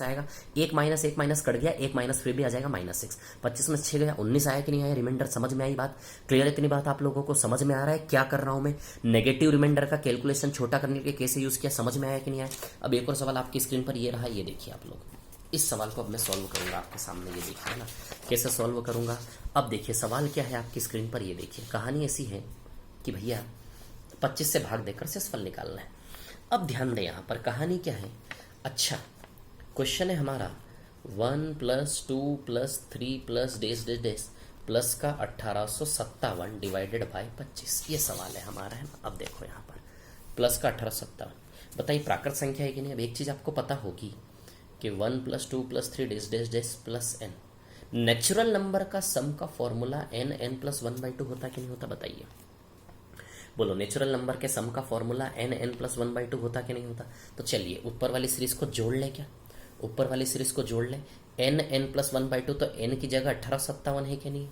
आएगा, एक minus cut गया, एक माइनस फिर भी आ जाएगा -6। 25 में 6 गया 19 आया कि नहीं आया रिमाइंडर। समझ में आई बात? क्लियर? इतनी बात आप लोगों को समझ में आ रहा है क्या कर रहा हूं मैं? नेगेटिव रिमाइंडर का कैलकुलेशन छोटा करने के लिए कैसे यूज किया, समझ में आया कि नहीं आया? अब एक और सवाल आपकी स्क्रीन पर ये रहा, ये देखिए आप लोग। इस सवाल को अब मैं सॉल्व करूंगा आपके सामने, ये देखिए ना कैसे सॉल्व करूंगा। अब देखिए सवाल क्या है आपकी स्क्रीन पर, ये देखिए। कहानी ऐसी है कि भैया 25 से भाग देकर शेषफल निकालना है। अब ध्यान दें यहाँ पर कहानी क्या है। अच्छा, क्वेश्चन है हमारा 1 + 2 + 3 + डेस डेस डेस प्लस का 1857 डिवाइडेड बाय 25, ये सवाल है हमारा, है ना। अब देखो यहाँ पर प्लस का 1857, बताइए प्राकृत संख्या है कि नहीं। अब एक चीज़ आपको पता होगी कि 1 + 2 + 3 डेस डेस डेस प्लस n, नेचुरल नंबर का सम का फॉर्मूला n + 1/2 होता कि नहीं होता, बताइए। बोलो, नेचुरल नंबर के सम का फॉर्मूला n + 1/2 होता कि नहीं होता। तो चलिए ऊपर वाली सीरीज को जोड़ ले, क्या ऊपर वाली सीरीज को जोड़ ले। n + 1/2, तो n की जगह 1857 है कि नहीं,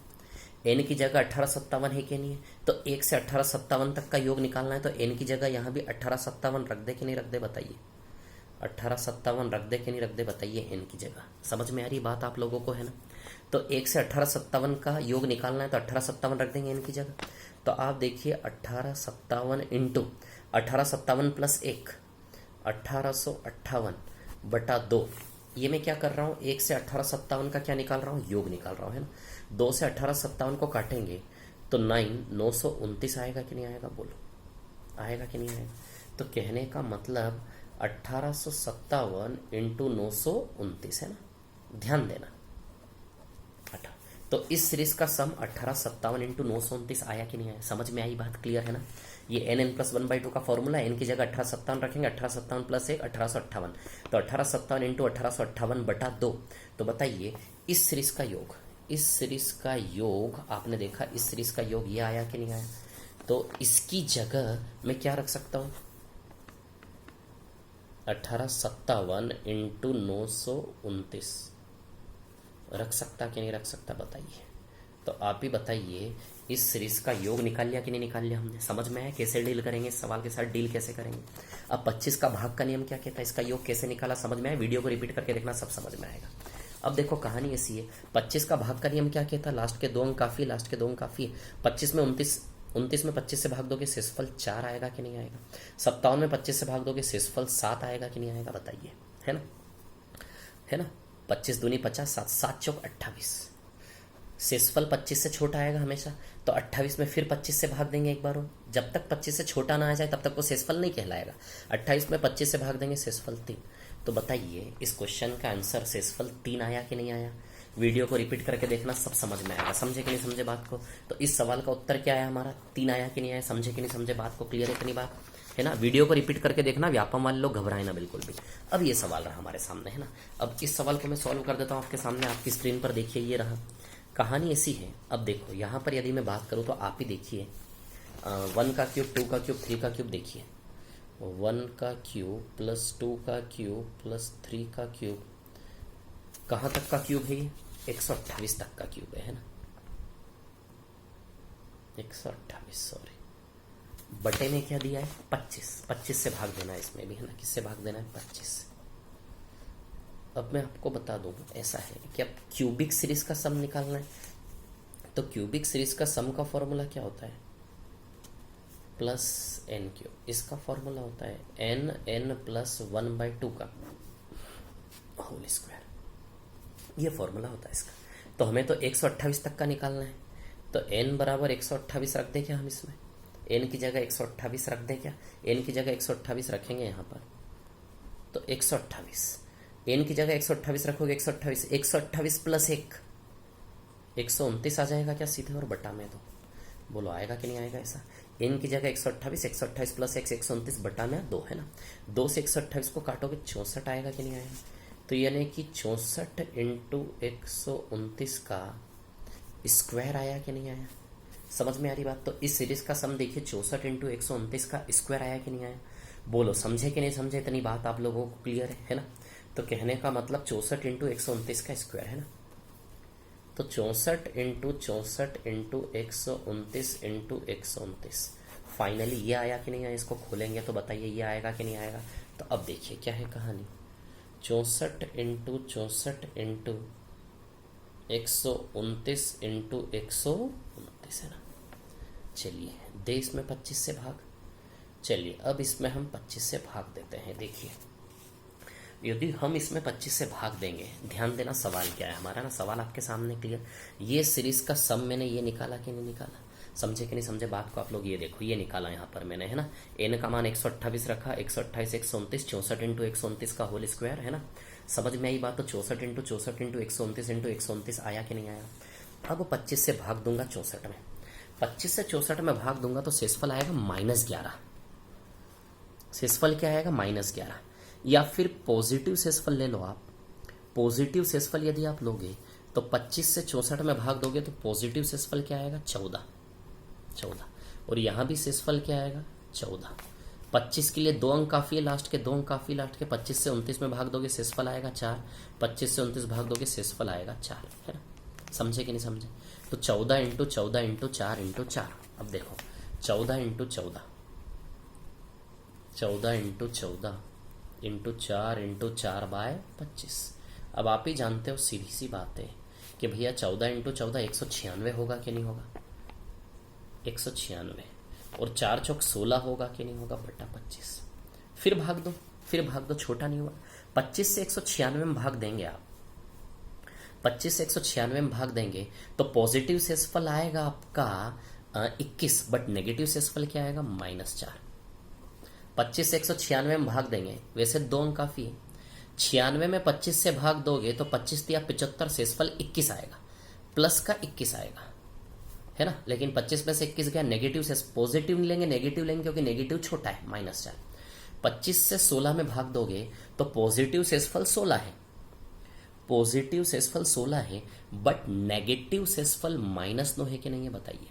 n की जगह 1857 है कि नहीं है। तो 1 से 1857 तक का योग निकालना है, तो n की जगह यहाँ भी 1857 रख दे कि नहीं रख दे, बताइए। 1857 रख दे कि नहीं रख दे, बताइए n की जगह। समझ में आ रही बात आप लोगों को, है ना। तो 1 से 1857 का योग निकालना है, तो 1857 रख देंगे n की जगह। तो आप देखिए 1857 इंटू 1857 + 1, 1858/2। ये मैं क्या कर रहा हूँ, 1 से 1857 का क्या निकाल रहा हूँ, योग निकाल रहा हूँ, है ना। 2 से 1857 को काटेंगे तो 929 आएगा कि नहीं आएगा, बोलो आएगा कि नहीं आएगा। तो कहने का मतलब 1857 इंटू 929 है ना, ध्यान देना। तो इस सीरीज का सम 1857 इंटू 929 आया कि नहीं आया, समझ में आई बात, क्लियर है ना। ये n + 1/2 का फॉर्मूला, n की जगह 1857 रखेंगे, 1857 + 1 1858, तो 1857 इंटू 1858/2। तो बताइए इस सीरीज का योग, इस सीरीज का योग आपने देखा, इस सीरीज का योग ये आया कि नहीं आया। तो इसकी जगह मैं क्या रख सकता हूँ, 1857 इंटू 929 रख सकता कि नहीं रख सकता, बताइए। तो आप ही बताइए, इस सीरीज का योग निकाल लिया कि नहीं निकाल लिया हमने। समझ में आया कैसे डील करेंगे इस सवाल के साथ, डील कैसे करेंगे। अब 25 का भाग का नियम क्या कहता है, इसका योग कैसे निकाला, समझ में आया। वीडियो को रिपीट करके देखना, सब समझ में आएगा। अब देखो कहानी ऐसी है, 25 का भाग का नियम क्या कहता है, लास्ट के 2 अंक काफी, लास्ट के 2 अंक काफी। 25 में 29 में 25 से भाग दोगे शेषफल 4 आएगा कि नहीं आएगा। 57 में 25 से भाग दोगे शेषफल 7 आएगा कि नहीं आएगा, बताइए, है ना, है ना। 25 दूनी 50, 7 7 चौक 28, शेषफल 25 से छोटा आएगा हमेशा। तो 28 में फिर 25 से भाग देंगे एक बार और, जब तक 25 से छोटा ना आ जाए तब तक वो शेषफल नहीं कहलाएगा। 28 में 25 से भाग देंगे, शेषफल 3। तो बताइए इस क्वेश्चन का आंसर शेषफल 3 आया कि नहीं आया। वीडियो को रिपीट करके देखना, सब समझ में आएगा। समझे कि नहीं समझे बात को। तो इस सवाल का उत्तर क्या आया हमारा, 3 आया कि नहीं आया। समझे कि नहीं समझे बात को, क्लियर है कि नहीं बात, है ना। वीडियो को रिपीट करके देखना, व्यापम वाले लोग घबराए ना बिल्कुल भी। अब ये सवाल रहा हमारे सामने, है ना। अब इस सवाल को मैं सॉल्व कर देता हूँ आपके सामने, आपकी स्क्रीन पर देखिए ये रहा। कहानी ऐसी है, अब देखो यहाँ पर यदि मैं बात करूँ तो आप ही देखिए, 1 का क्यूब, 2 का क्यूब, 3 का क्यूब, देखिए 1 का क्यूब + 2 का क्यूब + 3 का क्यूब, कहाँ तक का क्यूब है ये, 128 तक का क्यूब है ना। 128, सॉरी, बटे में क्या दिया है 25, 25 से भाग देना है इसमें भी, है ना। किससे भाग देना है, 25। अब मैं आपको बता दूं, ऐसा है कि अब क्यूबिक सीरीज का सम निकालना है, तो क्यूबिक सीरीज का सम का फॉर्मूला क्या होता है, +n³। इसका फॉर्मूला होता है n + 1/2 का होल स्क्वायर, ये फॉर्मूला होता है इसका। तो हमें तो 128 तक का निकालना है, तो n बराबर 128 रख दे क्या हम इसमें, n की जगह 128 रख दे क्या, n की जगह 128 रखेंगे यहाँ पर, तो 128, n की जगह 128 रखोगे, 128 128 + 1 129 आ जाएगा क्या सीधे, और बटा में 2। बोलो आएगा कि नहीं आएगा ऐसा। n की जगह 128, 128 + 1 129 बटा में 2, है ना। 2 से 128 को काटोगे 64 आएगा कि नहीं आएगा। तो यानी कि 64 इंटू 129 का स्क्वायर आया कि नहीं आया। समझ में आ रही बात। तो इस सीरीज का सम देखिए, 64 इंटू 129 का स्क्वायर आया कि नहीं आया। बोलो समझे कि नहीं समझे, इतनी बात आप लोगों को क्लियर है ना। तो कहने का मतलब 64 इंटू 129 का स्क्वायर, है ना। तो 64 इंटू 64 इंटू 129 इंटू 129, फाइनली ये आया कि नहीं आया। इसको खोलेंगे तो बताइए ये आएगा कि नहीं आएगा। तो अब देखिए क्या है कहानी, 64 इंटू 64 इंटू 129 इंटू 129 है ना। चलिए दे इसमें 25 से भाग। चलिए अब इसमें हम 25 से भाग देते हैं। देखिए यदि हम इसमें 25 से भाग देंगे, ध्यान देना सवाल क्या है हमारा ना, सवाल आपके सामने क्लियर। ये सीरीज का सम मैंने ये निकाला कि नहीं निकाला, समझे कि नहीं समझे बात को आप लोग। ये देखो ये निकाला यहाँ पर मैंने, है ना। एन का मान 128 रखा, 128 129 64 इंटू 129 का होल स्क्वायर, है ना। समझ में आई बात। तो 64 इंटू 64 इंटू 129 इंटू 129 आया कि नहीं आया। अब 25 से भाग दूंगा 64 में, 25 से 64 में भाग दूंगा तो शेषफल आएगा -11। शेषफल क्या आएगा -11। या फिर पॉजिटिव शेषफल ले लो आप। पॉजिटिव शेषफल यदि आप लोगे तो 25 से 64 में भाग दोगे तो पॉजिटिव शेषफल क्या आएगा 14। और यहां भी शेषफल क्या आएगा 14। 25 के लिए 2 अंक काफी है, लास्ट के 2 अंक काफी, लास्ट के 25 से 29 में भाग दोगे शेषफल आएगा 4। 25 से 29 भाग दोगे शेषफल आएगा 4, है ना। समझे कि नहीं समझे। तो 14 इंटू 14 इंटू 4 इंटू 4। अब देखो 14 into 14 14 into 14 into 4 into 4 by 25। अब आप ही जानते हो सीधी सी बात है कि भैया 14 इंटू 14 196 होगा कि नहीं होगा, 196। और 4 चौक 16 होगा कि नहीं होगा बटा 25। फिर भाग दो, छोटा नहीं हुआ। 25 से 196 में भाग देंगे आप, 25 से 196 में भाग देंगे तो पॉजिटिव शेषफल आएगा आपका 21, बट नेगेटिव शेषफल क्या आएगा -4। 25 से 196 में भाग देंगे, वैसे 2 अंक काफी है। 96 में 25 से भाग दोगे तो 25 या 75, शेषफल 21 आएगा, प्लस का 21 आएगा, है ना। लेकिन 25 में से 21 गया, नेगेटिव से पॉजिटिव नहीं लेंगे, नेगेटिव लेंगे क्योंकि नेगेटिव छोटा है -4। 25 से 16 में भाग दोगे तो पॉजिटिव शेषफल 16 है, पॉजिटिव शेषफल 16 है, बट नेगेटिव शेषफल -9 है कि नहीं है बताइए।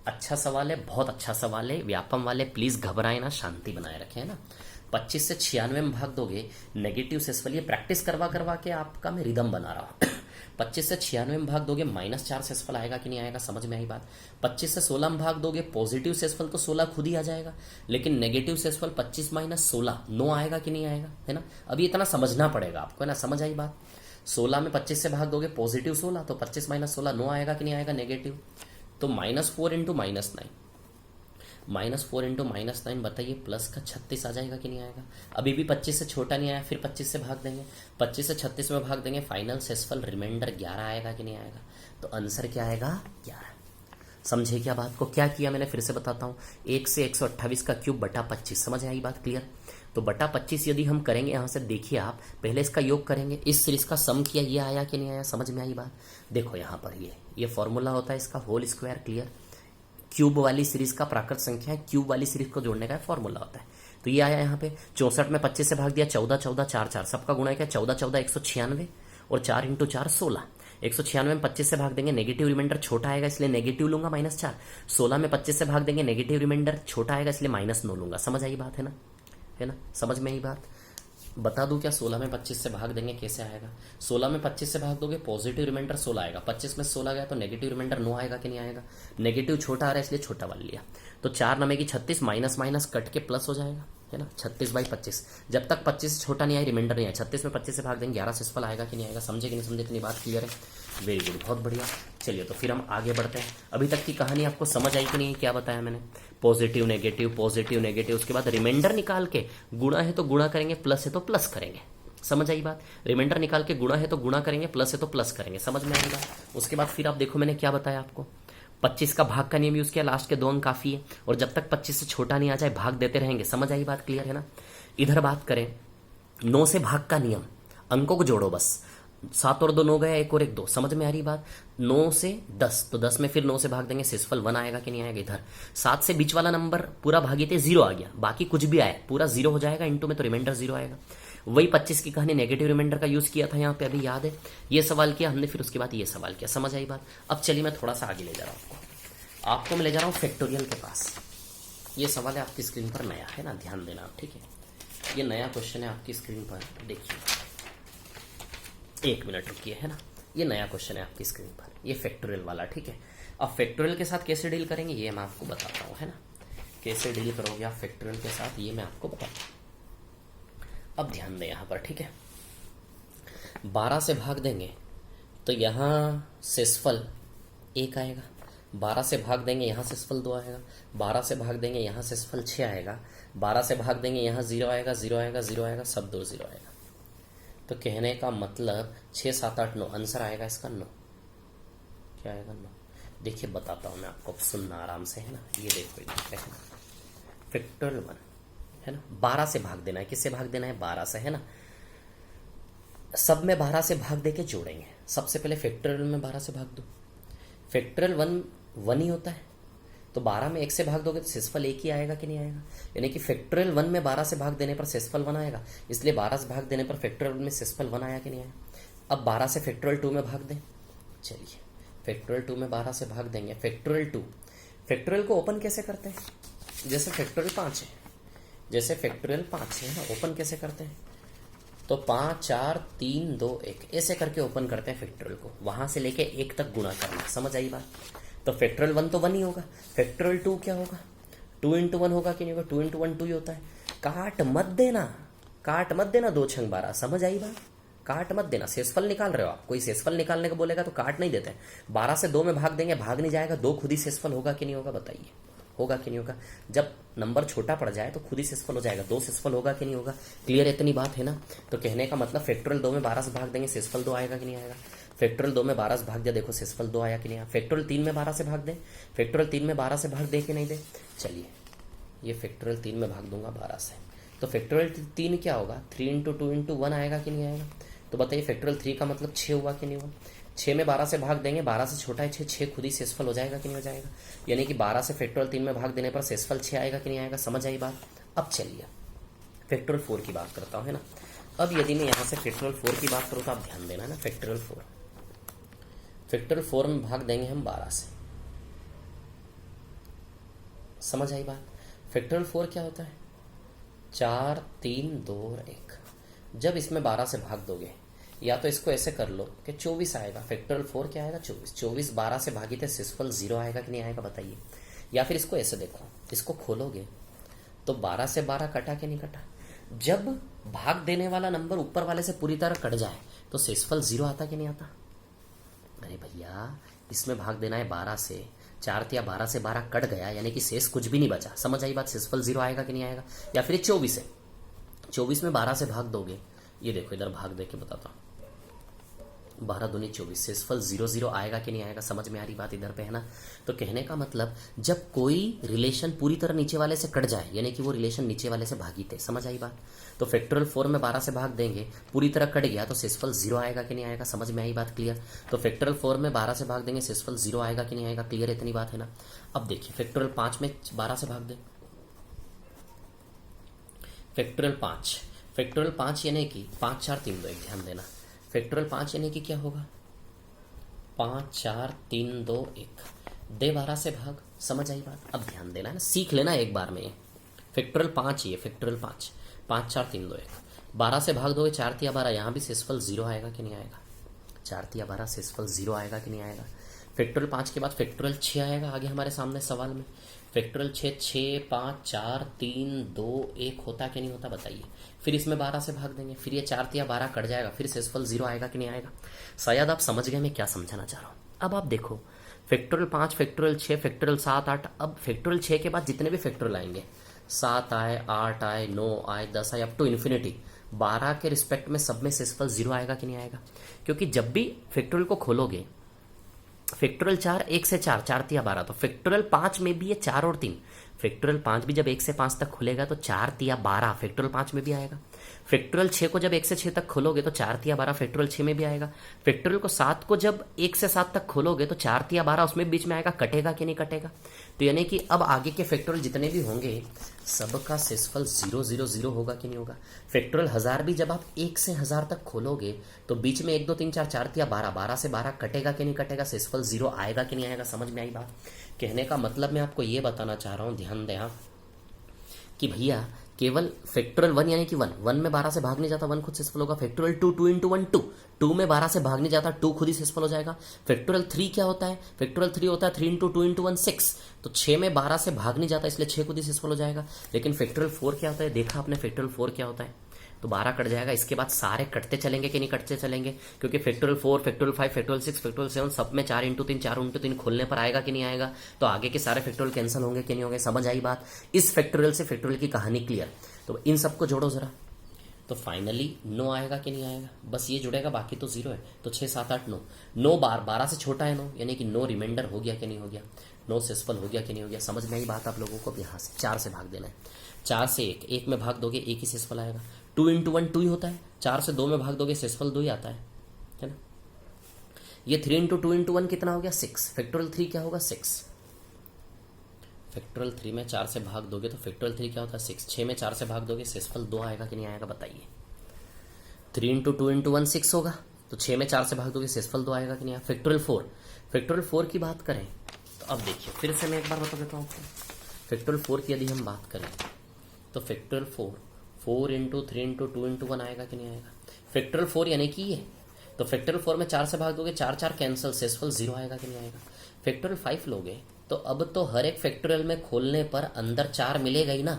अच्छा सवाल है, बहुत अच्छा सवाल है। व्यापम वाले प्लीज घबराए ना, शांति बनाए रखें, है ना। 25 से 96 में भाग दोगे नेगेटिव शेषफल, ये प्रैक्टिस करवा करवा के आपका मैं रिदम बना रहा हूं। 25 से 96 में भाग दोगे -4 शेषफल आएगा कि नहीं आएगा, समझ में आई बात। 25 से 16 में भाग दोगे पॉजिटिव शेषफल तो 16 खुद ही आ जाएगा, लेकिन नेगेटिव शेषफल 25 - 16 9 आएगा कि नहीं आएगा, है ना। अभी इतना समझना पड़ेगा आपको, है ना। समझ आई बात। 16 में 25 से भाग दोगे पॉजिटिव 16, तो 25 - 16 9 आएगा कि नहीं आएगा नेगेटिव। तो -4 इंटू -9, -4 इंटू -9 बताइए, प्लस का 36 आ जाएगा कि नहीं आएगा। अभी भी 25 से छोटा नहीं आया, फिर 25 से भाग देंगे, 25 से 36 में भाग देंगे, फाइनल शेषफल रिमाइंडर 11 आएगा कि नहीं आएगा। तो आंसर क्या आएगा 11। समझे क्या बात को। क्या किया मैंने, फिर से बताता हूं। 1 से 128 का क्यूब बटा 25, समझ आई बात क्लियर। तो बटा 25 यदि हम करेंगे, यहां से देखिए आप पहले इसका योग करेंगे, इस सीरीज का सम किया, ये आया कि नहीं आया, समझ में आई बात। देखो यहां पर ये फॉर्मूला होता है इसका होल स्क्वायर, क्लियर। क्यूब वाली सीरीज का प्राकृत संख्या है, क्यूब वाली सीरीज को जोड़ने का फॉर्मूला होता है। तो ये आया यहाँ पे 64 में 25 से भाग दिया, 14 14 4 4, सबका गुणा किया, 14 14 196 और 4 इंटू 4 16। 196 में 25 से भाग देंगे, नेगेटिव रिमाइंडर छोटा आएगा इसलिए नेगेटिव लूंगा -4। 16 में 25 से भाग देंगे, नेगेटिव रिमाइंडर छोटा आएगा इसलिए -9 लूंगा। समझ आई बात, है ना, है ना। समझ में आई बात। बता दूं क्या, 16 में 25 से भाग देंगे कैसे आएगा। 16 में 25 से भाग दोगे पॉजिटिव रिमाइंडर 16 आएगा, 25 में 16 गया तो नेगेटिव रिमाइंडर 9 आएगा कि नहीं आएगा। नेगेटिव छोटा आ रहा है इसलिए छोटा वाला लिया। तो 4 9 की 36, माइनस माइनस कट के प्लस हो जाएगा, है ना। 36/25, जब तक 25 से छोटा नहीं आया रिमाइंडर नहीं आया। 36 में 25 से भाग देंगे, 11 शेषफल आएगा कि नहीं आएगा। समझे कि नहीं समझे, इतनी बात क्लियर है। वेरी गुड, बहुत बढ़िया। चलिए तो फिर हम आगे बढ़ते हैं। अभी तक की कहानी आपको समझ आई कि नहीं, क्या बताया मैंने। पॉजिटिव नेगेटिव, उसके बाद रिमाइंडर निकाल के गुणा है तो गुणा करेंगे, प्लस है तो प्लस करेंगे। समझ आई बात। रिमाइंडर निकाल के गुणा है तो गुणा करेंगे, प्लस है तो प्लस करेंगे। समझ में आएगा। उसके बाद फिर आप देखो मैंने क्या बताया आपको, 25 का भाग का नियम यूज किया, लास्ट के 2 अंक काफी है, और जब तक 25 से छोटा नहीं आ जाए भाग देते रहेंगे। समझ आई बात, क्लियर है ना। इधर बात करें 9 से भाग का नियम, अंकों को जोड़ो बस, 7 और 2 9 गया, 1 और 1 2। समझ में आ रही बात। 9 से 10, तो 10 में फिर 9 से भाग देंगे, शेषफल 1 आएगा कि नहीं आएगा। इधर 7 से बीच वाला नंबर पूरा भागीते 0 आ गया, बाकी कुछ भी आए पूरा 0 हो जाएगा, इंटू में तो रिमाइंडर 0 आएगा। वही 25 की कहानी नेगेटिव रिमाइंडर का यूज किया था यहाँ पे, अभी याद है। ये सवाल किया हमने, फिर उसके बाद ये सवाल किया। समझ आई बात। अब चलिए मैं थोड़ा सा आगे ले जा रहा हूँ आपको मैं ले जा रहा हूँ फैक्टोरियल के पास। ये सवाल है आपकी स्क्रीन पर, नया है ना, ध्यान देना आप, ठीक है। ये नया क्वेश्चन है आपकी स्क्रीन पर, देखिए 1 मिनट रुकिए, है ना। ये नया क्वेश्चन है आपकी स्क्रीन पर, ये फैक्टोरियल वाला, ठीक है। अब फैक्टोरियल के साथ कैसे डील करेंगे ये मैं आपको बताता हूँ, है ना। कैसे डील करोगे आप फैक्टोरियल के साथ ये मैं आपको बताता हूँ। अब ध्यान दें यहाँ पर, ठीक है। 12 से भाग देंगे तो यहाँ शेषफल 1 आएगा, 12 से भाग देंगे यहाँ शेषफल 2 आएगा, 12 से भाग देंगे यहाँ शेषफल 6 आएगा, 12 से भाग देंगे यहाँ 0 आएगा, 0 आएगा, 0 आएगा, सब 2 0 आएगा। तो कहने का मतलब 6 7 8 9 आंसर आएगा इसका 9। क्या आएगा? 9। देखिए बताता हूँ मैं आपको, सुनना आराम से, है ना। ये देखो है ना, फैक्टोरियल 1 है ना, 12 से भाग देना है। किससे भाग देना है? 12 से, है ना। सब में 12 से भाग दे के जोड़ेंगे। सबसे पहले फैक्टोरियल में 12 से भाग दो। फैक्टोरियल 1 ही होता है, तो 12 में 1 से भाग दोगे तो शेषफल 1 ही आएगा कि नहीं आएगा? यानी कि फैक्टोरियल 1 में 12 से भाग देने पर शेषफल 1 आएगा, इसलिए 12 से भाग देने पर फैक्टोरियल में शेषफल 1 आया कि नहीं आया? अब 12 से फैक्टोरियल 2 में भाग दें। चलिए फैक्टोरियल 2 में 12 से भाग देंगे। फैक्टोरियल 2, फैक्टोरियल को ओपन कैसे करते हैं? जैसे फैक्टोरियल 5 है, जैसे फैक्टोरियल 5 है ना, ओपन कैसे करते हैं? तो 5 4 3 2 1 ऐसे करके ओपन करते हैं फैक्टोरियल को, वहां से लेके 1 तक गुणा करना। समझ आई बात? तो फैक्टोरियल 1 तो 1 ही होगा, फैक्टोरियल 2 क्या होगा? 2 × 1 होगा कि नहीं होगा? 2 × 1 2 ही होता है। काट मत देना, काट मत देना 2 छंग 12। समझ आई बात? काट मत देना। शेषफल निकाल रहे हो आप, कोई शेषफल निकालने को बोलेगा तो काट नहीं देते। 12 से 2 में भाग देंगे, भाग नहीं जाएगा, 2 खुद ही शेषफल होगा कि नहीं होगा? बताइए, होगा कि नहीं होगा? जब नंबर छोटा पड़ जाए तो खुद ही शेषफल हो जाएगा, 2 शेषफल होगा कि नहीं होगा? क्लियर इतनी बात है ना। तो कहने का मतलब फैक्टोरियल 2 में 12 से भाग देंगे, शेषफल 2 आएगा कि नहीं आएगा? फैक्टोरियल 2 में 12 से भाग दिया, देखो शेषफल 2 आया कि नहीं आया? फैक्टोरियल 3 में 12 से भाग दें, फैक्टोरियल 3 में 12 से भाग दे कि नहीं दे? चलिए ये फैक्टोरियल 3 में भाग दूंगा 12 से, तो फैक्टोरियल 3 क्या होगा? 3 × 2 × 1 आएगा कि नहीं आएगा? तो बताइए फैक्टोरियल 3 का मतलब 6 हुआ कि नहीं हुआ? 6 में 12 से भाग देंगे, 12 से छोटा है 6 खुद ही शेषफल हो जाएगा कि नहीं हो जाएगा? यानी कि 12 से फैक्टोरियल 3 में भाग देने पर शेषफल 6 आएगा कि नहीं आएगा? समझ आई बात? अब चलिए फैक्टोरियल 4 की बात करता हूँ, है ना। अब यदि मैं यहाँ से फैक्टोरियल 4 की बात करूँ तो आप ध्यान देना ना। फैक्टोरियल 4, फैक्टोरियल 4 में भाग देंगे हम 12 से। समझ आई बात? फैक्टोरियल 4 क्या होता है? 4 3 2 और 1। जब इसमें 12 से भाग दोगे, या तो इसको ऐसे कर लो कि 24 आएगा। फैक्टोरियल 4 क्या आएगा? 24। 24 12 से भागी थे, शेषफल 0 आएगा कि नहीं आएगा? बताइए। या फिर इसको ऐसे देखो, इसको खोलोगे तो 12 से 12 कटा कि नहीं कटा? जब भाग देने वाला नंबर ऊपर वाले से पूरी तरह कट जाए तो शेषफल 0 आता कि नहीं आता? अरे भैया इसमें भाग देना है 12 से, 4 या 12 से 12 कट गया, यानी कि शेष कुछ भी नहीं बचा। समझ आई बात? शेषफल 0 आएगा कि नहीं आएगा? या फिर 24 है, 24 में 12 से भाग दोगे, ये देखो इधर भाग दे के बताता हूँ, 12 दूनी 24, शेषफल 0 0 आएगा कि नहीं आएगा? समझ में आ रही बात इधर पे, है ना। तो कहने का मतलब जब कोई रिलेशन पूरी तरह नीचे वाले से कट जाए, यानी कि वो रिलेशन नीचे वाले से भागी थे। समझ आई बात? तो फैक्टोरियल 4 में 12 से भाग देंगे, पूरी तरह कट गया तो शेषफल 0 आएगा कि नहीं आएगा? समझ में आई बात? क्लियर। तो फैक्टोरियल 4 में 12 से भाग देंगे, शेषफल 0 आएगा कि नहीं आएगा? क्लियर इतनी बात है ना। अब देखिए फैक्टोरियल 5 में 12 से भाग दें, फैक्टोरियल 5, फैक्टोरियल 5 यानी कि 5 4 3 2 1। ध्यान देना, फैक्टोरियल 5 यानी कि क्या होगा? 5 4 3 2 1, दे 12 से भाग। समझ आई बात? अब ध्यान देना है ना, सीख लेना एक बार में। फैक्टोरियल 5 ही है, फैक्टोरियल 5, 5 4 3 2 1, 12 से भाग दोगे 4 3 12, यहाँ भी शेषफल 0 आएगा कि नहीं आएगा? 4 3 12 शेषफल 0 आएगा कि नहीं आएगा? फैक्टोरियल 5 के बाद फैक्टोरियल 6 आएगा आगे हमारे सामने सवाल में। फैक्टोरियल 6 6 5 4 3 2 1 होता कि नहीं होता? बताइए। फिर इसमें 12 से भाग देंगे, फिर ये 4 या 12 कट जाएगा, फिर शेषफल 0 आएगा कि नहीं आएगा? शायद आप समझ गए मैं क्या समझाना चाह रहा हूँ। अब आप देखो फैक्टोरियल 5, फैक्टोरियल 6, फैक्टोरियल 7 8। अब फैक्टोरियल 6 के बाद जितने भी फैक्टोरियल आएंगे, 7 आए 8 आए 9 आए 10 आए अप टू इन्फिनिटी, 12 के रिस्पेक्ट में सब में शेषफल 0 आएगा कि नहीं आएगा? क्योंकि जब भी फैक्टोरियल को खोलोगे, फैक्टोरियल 4 1 से 4, 4 3 12, तो फैक्टोरियल 5 में भी ये 4 और 3, फैक्टोरियल 5 भी जब 1 से 5 तक खुलेगा तो 4 3 12 फैक्टोरियल 5 में भी आएगा। फैक्टोरियल 6 को जब 1 से 6 तक खोलोगे तो 4 3 12 फैक्टोरियल 6 में भी आएगा। फैक्टोरियल को 7 को जब 1 से 7 तक खोलोगे तो 4 3 12 उसमें बीच में आएगा। कटेगा कि नहीं कटेगा? तो यानी कि अब आगे के फैक्टोरियल जितने भी होंगे सबका शेषफल 0 0 0 होगा कि नहीं होगा? फैक्टोरियल 1000 भी जब आप 1 से 1000 तक खोलोगे तो बीच में 1 2 3 4 4 3 12, 12 से 12 कटेगा कि नहीं कटेगा? शेषफल 0 आएगा कि नहीं आएगा? समझ में आई बात? कहने का मतलब मैं आपको ये बताना चाह रहा हूँ, ध्यान दें आप, कि भैया केवल फैक्टोरियल 1 यानी कि 1 में 12 से भाग नहीं जाता, 1 खुद शेषफल होगा। फैक्टोरियल 2 2 × 1 2, 2 में 12 से भाग नहीं जाता, 2 खुद ही शेषफल हो जाएगा। फैक्टोरियल 3 क्या होता है? फैक्टोरियल 3 होता है 3 × 2 × 1 6, तो 6 में 12 से भाग नहीं जाता, इसलिए 6 खुद ही शेषफल हो जाएगा। लेकिन फैक्टोरियल 4 क्या होता है? देखा आपने फैक्टोरियल 4 क्या होता है? तो 12 कट जाएगा। इसके बाद सारे कटते चलेंगे कि नहीं कटते चलेंगे, क्योंकि फैक्टोरियल 4, फैक्टोरियल 5, फैक्टोरियल 6, फैक्टोरियल 7 सब में 4 × 3 खोलने पर आएगा कि नहीं आएगा, तो आगे के सारे फैक्टोरियल कैंसिल होंगे कि नहीं होंगे। समझ आई बात। इस फैक्टोरियल से फैक्टोरियल की कहानी क्लियर। तो इन सबको जोड़ो जरा, तो फाइनली 9 आएगा कि नहीं आएगा, बस ये जुड़ेगा, बाकी तो 0 है। तो 6, 7, 8, 9, 9 12 से छोटा है 9, यानी कि 9 रिमाइंडर हो गया कि नहीं हो गया, 9 सेसफल हो गया कि नहीं हो गया। समझ में आई बात आप लोगों को। यहाँ से 4 से भाग देना है, 4 से 1, 1 में भाग दोगे 1 ही सेसफल आएगा। 2 × 1 2 ही होता है, 4 से 2 में भाग दोगे सेसफल 2 ही आता है ना। ये 3 × 2 × 1 कितना हो गया 6, फैक्टोरियल 3 क्या होगा 6, फैक्टोरियल 3 में 4 से भाग दोगे तो फैक्टोरियल 3 क्या होता है 6, 6 में 4 से भाग दोगे सेसफल 2 आएगा कि नहीं आएगा बताइए। 3 × 2 × 1 6 होगा, तो 6 में 4 से भाग दोगे सेसफल 2 आएगा कि नहीं आएगा। फैक्टोरियल 4, फैक्टोरियल 4 की बात करें तो अब देखिए फिर से मैं एक बार बता देता हूँ आपको। फैक्टोरियल 4 की यदि हम बात करें तो फैक्टोरियल 4 × 3 × 2 × 1 आएगा कि नहीं आएगा। फैक्टोरियल 4 यानी कि ये, तो फैक्टोरियल 4 में 4 से भाग दोगे 4 4 कैंसिल, सेसफल 0 आएगा कि नहीं आएगा। फैक्टोरियल 5 लोगे तो अब तो हर एक फैक्टोरियल में खोलने पर अंदर 4 मिलेगा ही ना,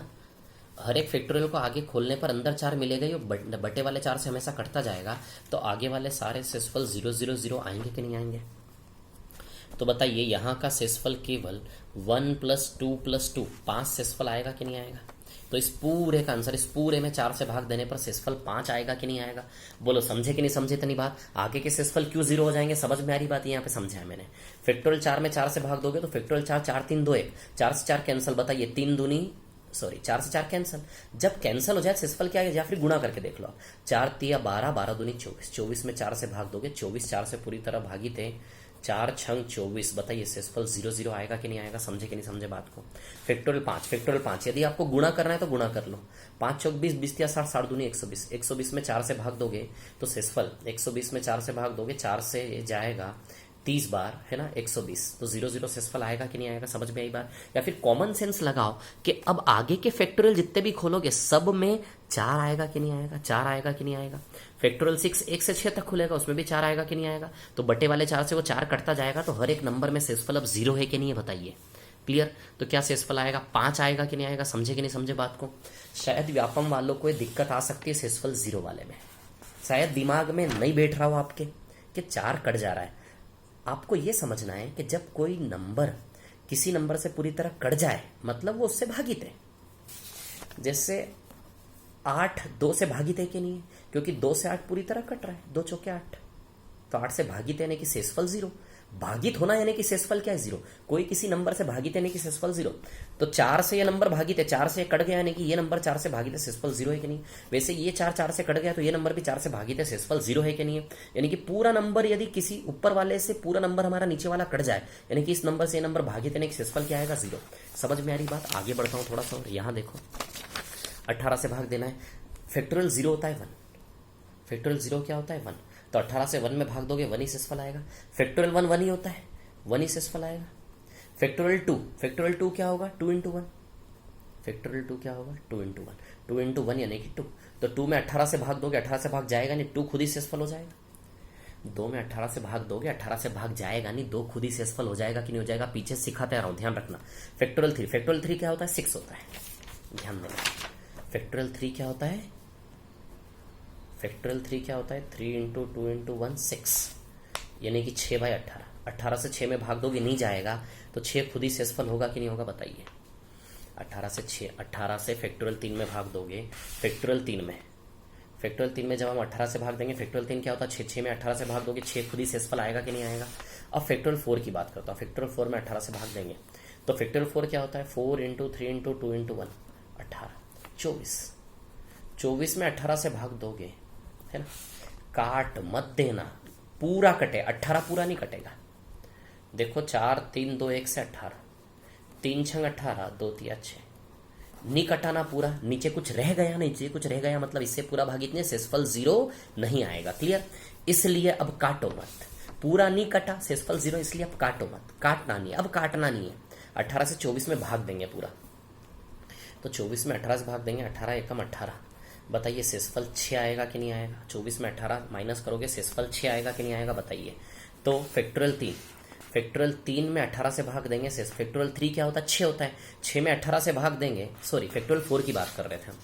हर एक फैक्टोरियल को आगे खोलने पर अंदर 4 मिलेगा ही, बटे वाले 4 से हमेशा कटता जाएगा, तो आगे वाले सारे सेसफल 0 0 0 आएंगे कि नहीं आएंगे। तो बताइए यहाँ का सेसफल केवल 1 + 2 + 2 5 सेसफल आएगा कि नहीं आएगा। तो इस पूरे का आंसर, इस पूरे में 4 से भाग देने पर सेसफल 5 आएगा कि नहीं आएगा। बोलो समझे कि नहीं समझे इतनी बात। आगे के सेसफल क्यों 0 हो जाएंगे, समझ में आ रही बात, यहाँ पे समझा है मैंने। फैक्टोरियल 4 में 4 से भाग दोगे तो फैक्टोरियल 4 4 3 2 1, 4 से 4 कैंसिल, बताइए 4 से 4 कैंसिल। जब कैंसिल हो जाए सेसफल क्या है, या फिर गुणा करके देख लो। 4 × 3 = 12, 12 × 2 = 24, 24 में 4 से भाग दोगे 24, 4 से पूरी तरह भागी थे, 4 × 6 = 24, बताइए सेसफल 0 0 आएगा कि नहीं आएगा। समझे कि नहीं समझे बात को। फैक्टोरियल 5, फैक्टोरियल 5 यदि आपको गुणा करना है तो गुणा कर लो। 5 × 4 = 20, 20 × 3 = 60, 60 × 2 = 120, 120 में 4 से भाग दोगे तो सेसफल 120 में 4 से भाग दोगे, 4 से जाएगा 30 बार, है ना 120, तो 0 0 सेसफल आएगा कि नहीं आएगा। समझ में आई बात। या फिर कॉमन सेंस लगाओ कि अब आगे के फैक्टोरियल जितने भी खोलोगे सब में 4 आएगा कि नहीं आएगा, 4 आएगा कि नहीं आएगा। फैक्टोरियल 6 1 से 6 तक खुलेगा, उसमें भी 4 आएगा कि नहीं आएगा। तो बटे वाले 4 से वो 4 कटता जाएगा, तो हर एक नंबर में सेसफल अब 0 है कि नहीं है बताइए। क्लियर। तो क्या सेसफल आएगा 5 आएगा कि नहीं आएगा। समझे कि नहीं समझे बात को। शायद व्यापम वालों को ये दिक्कत आ सकती है सेसफल 0 वाले में, शायद दिमाग में नहीं बैठ रहा हो आपके कि 4 कट जा रहा है। आपको ये समझना है कि जब कोई नंबर किसी नंबर से पूरी तरह कट जाए मतलब वो उससे भागित है। जैसे 8 2 से भागित है कि नहीं है, क्योंकि 2 से 8 पूरी तरह कट रहा है, 2 चौके 8, तो 8 से भागित यानी कि सेसफल 0। भागित होना यानी कि सेसफल क्या है 0। कोई किसी नंबर से भागित यानी कि सेसफल 0। तो 4 से ये नंबर भागित है, 4 से कट गया यानी कि ये नंबर 4 से भागित है, सेसफल 0 है कि नहीं। वैसे ये 4 4 से कट गया तो ये नंबर भी 4 से भागित है, सेसफल 0 है कि नहीं है। यानी कि पूरा नंबर यदि किसी ऊपर वाले से पूरा नंबर हमारा नीचे वाला कट जाए यानी कि इस नंबर से ये नंबर भागित यानी कि सेसफल क्या आएगा 0। समझ में आ रही बात। आगे बढ़ता हूँ थोड़ा सा और यहाँ देखो 18 से भाग देना है। फैक्टोरियल 0 होता है 1, फैक्टोरियल 0 क्या होता है 1, तो 18 से 1 में भाग दोगे 1 ही सेसफल आएगा। फैक्टोरियल 1 1 ही होता है, 1 ही सेसफल आएगा। फैक्टोरियल 2, फैक्टोरियल 2 क्या होगा 2 × 1, फैक्टोरियल 2 क्या होगा 2 × 1, 2 × 1 यानी कि 2। तो 2 में 18 से भाग दोगे, 18 से भाग जाएगा नहीं, 2 खुद ही सेसफल हो जाएगा। 2 में 18 से भाग दोगे, 18 से भाग जाएगा नहीं, 2 खुद ही सेसफल हो जाएगा कि नहीं हो जाएगा। पीछे सिखाते आ रहा हूँ, ध्यान रखना। फैक्टोरियल 3, फैक्टोरियल 3 क्या होता है 6 होता है, ध्यान देना। फैक्टोरियल 3 क्या होता है, फैक्टोरियल 3 क्या होता है 3 × 2 × 1 6, यानी कि 6/18। 18 से 6 में भाग दोगे नहीं जाएगा, तो 6 खुद ही सेसफल होगा कि नहीं होगा बताइए। 18 से 6, 18 से फैक्टोरियल 3 में भाग दोगे, फैक्टोरियल 3 में, फैक्टोरियल 3 में जब हम 18 से भाग देंगे, फैक्टोरियल 3 क्या होता है 6, 6 में 18 से भाग दोगे, 6 खुद ही सेसफल आएगा कि नहीं आएगा। अब फैक्टोरियल 4 की बात करता हूँ। फैक्टोरियल 4 में 18 से भाग देंगे तो फैक्टोरियल 4 क्या होता है 4 × 3 × 2 × 1 18, 24, 24 में 18 से भाग दोगे, है ना। काट मत देना, पूरा कटे, 18 पूरा नहीं कटेगा। देखो 4 3 2 1 से 18, 3 6 18, 2 3 6, नहीं कटाना पूरा। नीचे कुछ रह गया, नीचे कुछ रह गया मतलब इससे पूरा भागित नहीं, सेसफल 0 नहीं आएगा। क्लियर। इसलिए अब काटो मत, पूरा नहीं कटा सेसफल 0, इसलिए अब काटो मत, काटना नहीं है, अब काटना नहीं है। 18 से 24 में भाग देंगे पूरा, तो 24 में 18 से भाग देंगे, 18 एकम 18, बताइए सेसफल 6 आएगा कि नहीं आएगा। 24 में 18 माइनस करोगे, सेसफल 6 आएगा कि नहीं आएगा बताइए। तो फैक्टोरियल 3, फैक्टोरियल 3 में 18 से भाग देंगे, फैक्टोरियल 3 क्या होता है 6 होता है, 6 में 18 से भाग देंगे, सॉरी फैक्टोरियल 4 की बात कर रहे थे हम।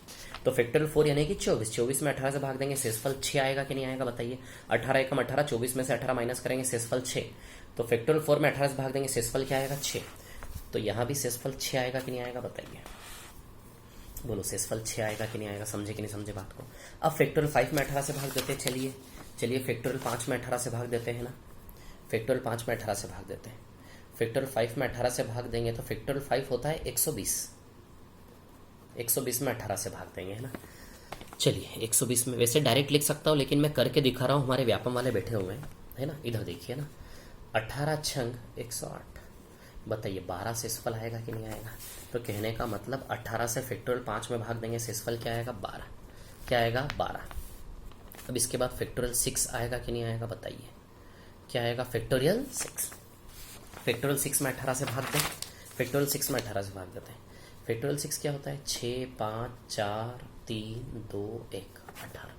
तो फैक्टोरियल 4 यानी कि 24, 24 में 18 से भाग देंगे शेषफल 6 आएगा कि नहीं आएगा बताइए। 18 एकम 18, 24 में से 18 माइनस करेंगे शेषफल 6। तो फैक्टोरियल 4 में 18 से भाग देंगे शेषफल क्या आएगा 6। तो यहाँ भी शेषफल 6 आएगा कि नहीं आएगा बताइए। बोलो शेषफल 6 आएगा कि नहीं आएगा, समझे कि नहीं समझे बात को। अब फैक्टोरियल 5 में 18 से भाग देते हैं, चलिए फैक्टोरियल 5 में 18 से भाग देते हैं ना, फैक्टोरियल 5 में 18 से भाग देते हैं। फैक्टोरियल 5 में 18 से भाग देंगे तो फैक्टोरियल 5 होता है 120, 120 में 18 से भाग देंगे है ना। चलिए 120 में, वैसे डायरेक्ट लिख सकता हूँ लेकिन मैं करके दिखा रहा हूँ, हमारे व्यापम वाले बैठे हुए हैं है ना। इधर देखिए ना, 18 छंग 108, बताइए 12 शेषफल आएगा कि नहीं आएगा। तो कहने का मतलब 18 से फैक्टोरियल 5 में भाग देंगे शेषफल क्या आएगा 12, क्या आएगा 12। अब इसके बाद फैक्टोरियल 6 आएगा कि नहीं आएगा बताइए, क्या आएगा फैक्टोरियल 6। फैक्टोरियल 6 में 18 से भाग दें, फैक्टोरियल 6 में 18 से भाग देते हैं। फैक्टोरियल 6 क्या होता है 6 5 4 3 2 1 18,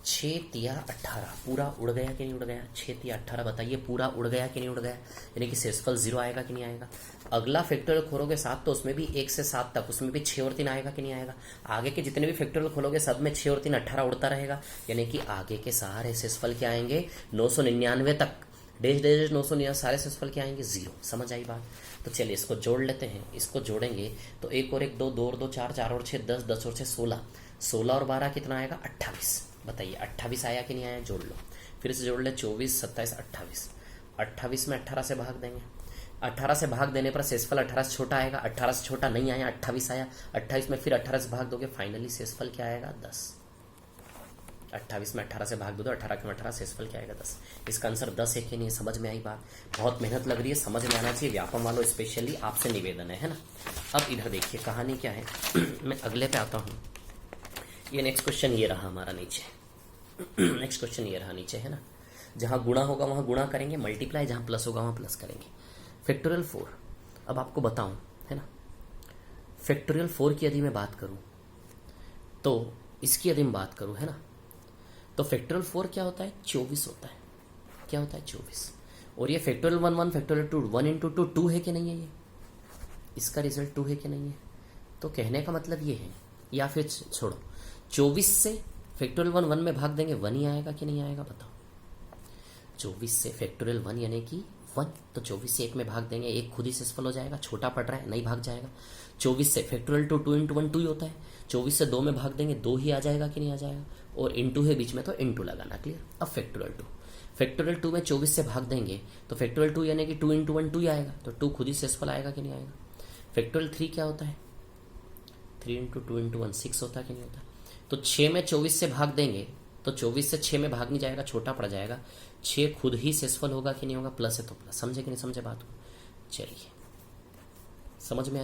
6 तिया 18, पूरा उड़ गया कि नहीं उड़ गया, 6 तिया 18 बताइए पूरा उड़ गया कि नहीं उड़ गया, यानी कि शेषफल 0 आएगा कि नहीं आएगा। अगला फैक्टोरियल खोलोगे 7 तो उसमें भी 1 से 7 तक, उसमें भी 6 और 3 आएगा कि नहीं आएगा। आगे के जितने भी फैक्टोरियल खोलोगे सब में 6 और 3 18 उड़ता रहेगा, यानी कि आगे के सारे शेषफल क्या आएंगे 999 तक, डेज डेज 999 सारे शेषफल क्या आएंगे 0। समझ आई बात। तो चलिए इसको जोड़ लेते हैं, इसको जोड़ेंगे तो 1 और 1 2, 2 और 2 4, 4 और 6 10, 10 और 6 16, 16 और 12 कितना आएगा 28। बताइए 28 आया कि नहीं आया, जोड़ लो फिर से जोड़ ले, 24 27 28, 28 में 18 से भाग देंगे। 18 से भाग देने पर शेषफल 18 से छोटा आएगा, 18 से छोटा नहीं आया 28 आया, 28 में फिर 18 से भाग दोगे, फाइनली शेषफल क्या आएगा 10। 28 में 18 से भाग दो तो 18 के 18 शेषफल क्या आएगा 10। इसका आंसर 10 है कि नहीं, समझ में आई बात। बहुत मेहनत लग रही है, समझ में आना चाहिए, व्यापम वालों स्पेशली आपसे निवेदन है ना। अब इधर देखिए कहानी क्या है मैं अगले पे आता हूँ। ये नेक्स्ट क्वेश्चन ये रहा हमारा नीचे, नेक्स्ट क्वेश्चन ये रहा नीचे है ना। जहाँ गुणा होगा वहाँ गुणा करेंगे, मल्टीप्लाई जहाँ प्लस होगा वहाँ प्लस करेंगे। फैक्टोरियल 4, अब आपको बताऊँ है ना, फैक्टोरियल 4 की यदि मैं बात करूँ तो इसकी यदि मैं बात करूँ है ना, तो फैक्टोरियल 4 क्या होता है 24 होता है, क्या होता है 24। और ये फैक्टोरियल 1 1, फैक्टोरियल 2 1 इंटू 2 2 है कि नहीं है, ये इसका रिजल्ट 2 है कि नहीं है। तो कहने का मतलब ये है, या फिर छोड़ो 24 से फैक्टोरियल 1 1 में भाग देंगे 1 ही आएगा कि नहीं आएगा बताओ। 24 से फैक्टोरियल 1 यानी कि 1, तो 24 से 1 में भाग देंगे, 1 खुद ही शेषफल हो जाएगा, छोटा पड़ रहा है नहीं भाग जाएगा। 24 से फैक्टोरियल 2 2 इंटू 1 2 ही होता है, 24 से 2 में भाग देंगे 2 ही आ जाएगा कि नहीं आ जाएगा, और इंटू है बीच में तो इंटू लगाना, क्लियर। अब फैक्टोरियल 2 में 24 से भाग देंगे तो फैक्टोरियल 2 यानी कि 2 इंटू 1 2 ही आएगा, तो 2 खुद ही शेषफल आएगा कि नहीं आएगा। फैक्टोरियल 3 क्या होता है 3 इंटू 2 इंटू 1 6 होता है कि नहीं होता। तो 6 में 24 से भाग देंगे तो 24 से 6 में भाग नहीं जाएगा, छोटा पड़ जाएगा, 6 खुद ही शेषफल होगा कि नहीं होगा, प्लस है तो प्लस। समझे कि नहीं समझे बात को। चलिए समझ में आ रही।